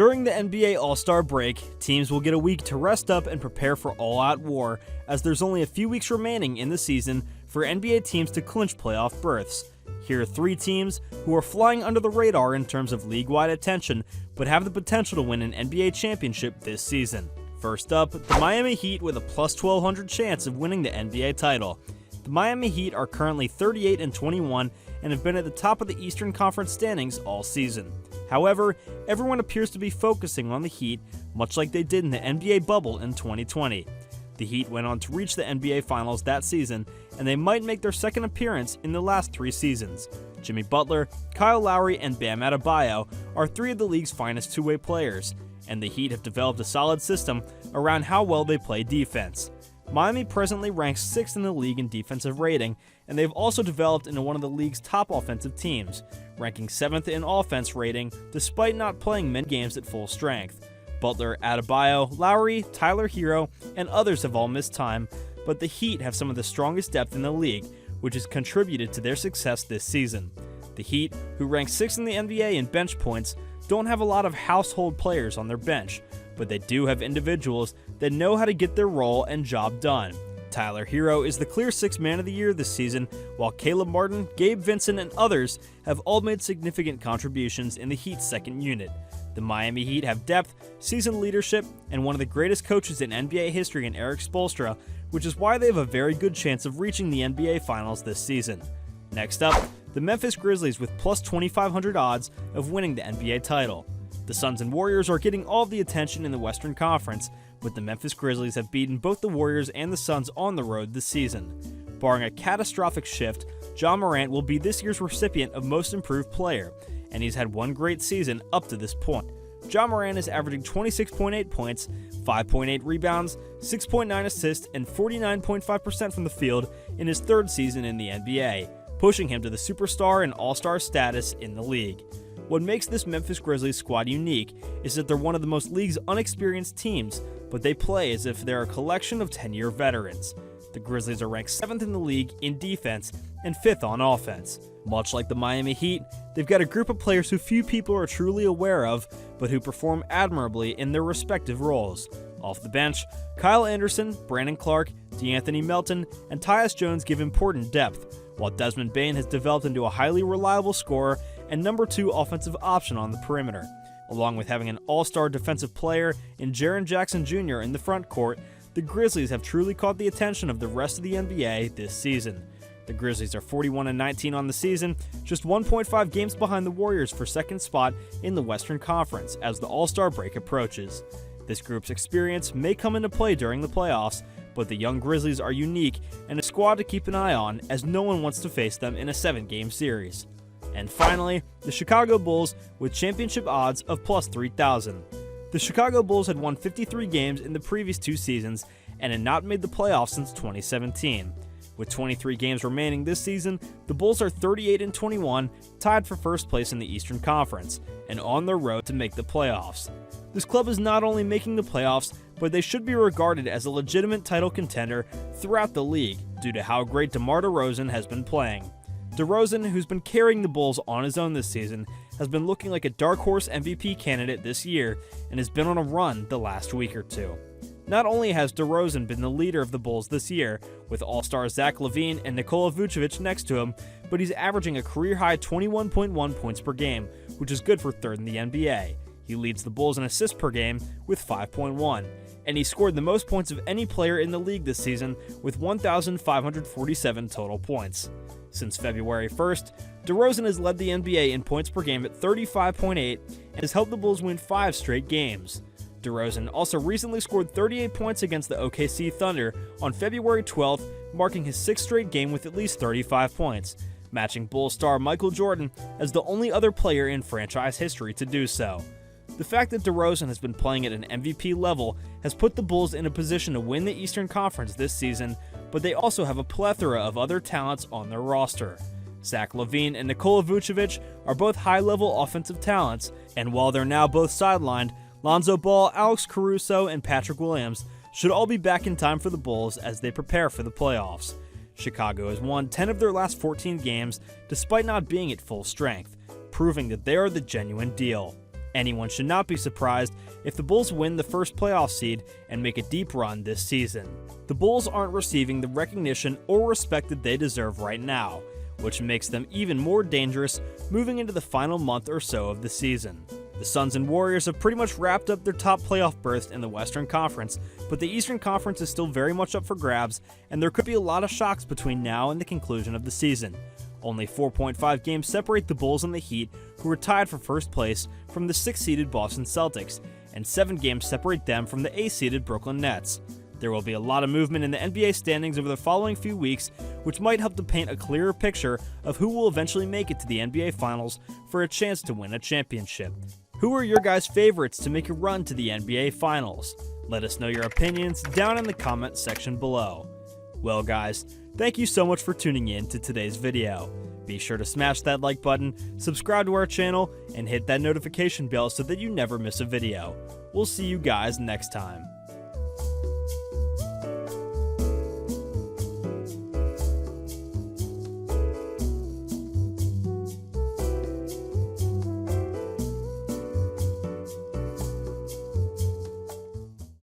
During the NBA All-Star break, teams will get a week to rest up and prepare for all-out war, as there's only a few weeks remaining in the season for NBA teams to clinch playoff berths. Here are 3 teams who are flying under the radar in terms of league-wide attention, but have the potential to win an NBA championship this season. First up, the Miami Heat with a plus 1,200 chance of winning the NBA title. The Miami Heat are currently 38-21 and have been at the top of the Eastern Conference standings all season. However, everyone appears to be focusing on the Heat, much like they did in the NBA bubble in 2020. The Heat went on to reach the NBA Finals that season, and they might make their second appearance in the last 3 seasons. Jimmy Butler, Kyle Lowry, and Bam Adebayo are 3 of the league's finest two-way players, and the Heat have developed a solid system around how well they play defense. Miami presently ranks 6th in the league in defensive rating, and they've also developed into one of the league's top offensive teams, ranking 7th in offense rating despite not playing many games at full strength. Butler, Adebayo, Lowry, Tyler Hero, and others have all missed time, but the Heat have some of the strongest depth in the league, which has contributed to their success this season. The Heat, who rank 6th in the NBA in bench points, don't have a lot of household players on their bench, but they do have individuals that know how to get their role and job done. Tyler Hero is the clear 6th man of the year this season, while Caleb Martin, Gabe Vincent, and others have all made significant contributions in the Heat's second unit. The Miami Heat have depth, seasoned leadership, and one of the greatest coaches in NBA history in Erik Spoelstra, which is why they have a very good chance of reaching the NBA Finals this season. Next up, the Memphis Grizzlies with plus 2,500 odds of winning the NBA title. The Suns and Warriors are getting all the attention in the Western Conference, but the Memphis Grizzlies have beaten both the Warriors and the Suns on the road this season. Barring a catastrophic shift, Ja Morant will be this year's recipient of Most Improved Player, and he's had one great season up to this point. Ja Morant is averaging 26.8 points, 5.8 rebounds, 6.9 assists, and 49.5% from the field in his 3rd season in the NBA, pushing him to the superstar and all-star status in the league. What makes this Memphis Grizzlies squad unique is that they're one of the most league's unexperienced teams, but they play as if they're a collection of 10-year veterans. The Grizzlies are ranked 7th in the league in defense and 5th on offense. Much like the Miami Heat, they've got a group of players who few people are truly aware of, but who perform admirably in their respective roles. Off the bench, Kyle Anderson, Brandon Clark, De'Anthony Melton, and Tyus Jones give important depth, while Desmond Bane has developed into a highly reliable scorer and number 2 offensive option on the perimeter. Along with having an all-star defensive player in Jaren Jackson Jr. in the front court, the Grizzlies have truly caught the attention of the rest of the NBA this season. The Grizzlies are 41-19 on the season, just 1.5 games behind the Warriors for second spot in the Western Conference as the All-Star break approaches. This group's experience may come into play during the playoffs, but the young Grizzlies are unique and a squad to keep an eye on, as no one wants to face them in a 7-game series. And finally, the Chicago Bulls with championship odds of plus 3,000. The Chicago Bulls had won 53 games in the previous 2 seasons and had not made the playoffs since 2017. With 23 games remaining this season, the Bulls are 38-21, tied for first place in the Eastern Conference, and on their road to make the playoffs. This club is not only making the playoffs, but they should be regarded as a legitimate title contender throughout the league due to how great DeMar DeRozan has been playing. DeRozan, who's been carrying the Bulls on his own this season, has been looking like a dark horse MVP candidate this year and has been on a run the last week or two. Not only has DeRozan been the leader of the Bulls this year, with all-star Zach LaVine and Nikola Vucevic next to him, but he's averaging a career-high 21.1 points per game, which is good for 3rd in the NBA. He leads the Bulls in assists per game with 5.1, and he scored the most points of any player in the league this season with 1,547 total points. Since February 1st, DeRozan has led the NBA in points per game at 35.8 and has helped the Bulls win 5 straight games. DeRozan also recently scored 38 points against the OKC Thunder on February 12th, marking his 6th straight game with at least 35 points, matching Bulls star Michael Jordan as the only other player in franchise history to do so. The fact that DeRozan has been playing at an MVP level has put the Bulls in a position to win the Eastern Conference this season, but they also have a plethora of other talents on their roster. Zach LaVine and Nikola Vucevic are both high-level offensive talents, and while they're now both sidelined, Lonzo Ball, Alex Caruso, and Patrick Williams should all be back in time for the Bulls as they prepare for the playoffs. Chicago has won 10 of their last 14 games despite not being at full strength, proving that they are the genuine deal. Anyone should not be surprised if the Bulls win the first playoff seed and make a deep run this season. The Bulls aren't receiving the recognition or respect that they deserve right now, which makes them even more dangerous moving into the final month or so of the season. The Suns and Warriors have pretty much wrapped up their top playoff berths in the Western Conference, but the Eastern Conference is still very much up for grabs, and there could be a lot of shocks between now and the conclusion of the season. Only 4.5 games separate the Bulls and the Heat, who are tied for first place, from the 6th-seeded Boston Celtics, and 7 games separate them from the 8th-seeded Brooklyn Nets. There will be a lot of movement in the NBA standings over the following few weeks, which might help to paint a clearer picture of who will eventually make it to the NBA Finals for a chance to win a championship. Who are your guys' favorites to make a run to the NBA Finals? Let us know your opinions down in the comment section below. Well guys, thank you so much for tuning in to today's video. Be sure to smash that like button, subscribe to our channel, and hit that notification bell so that you never miss a video. We'll see you guys next time.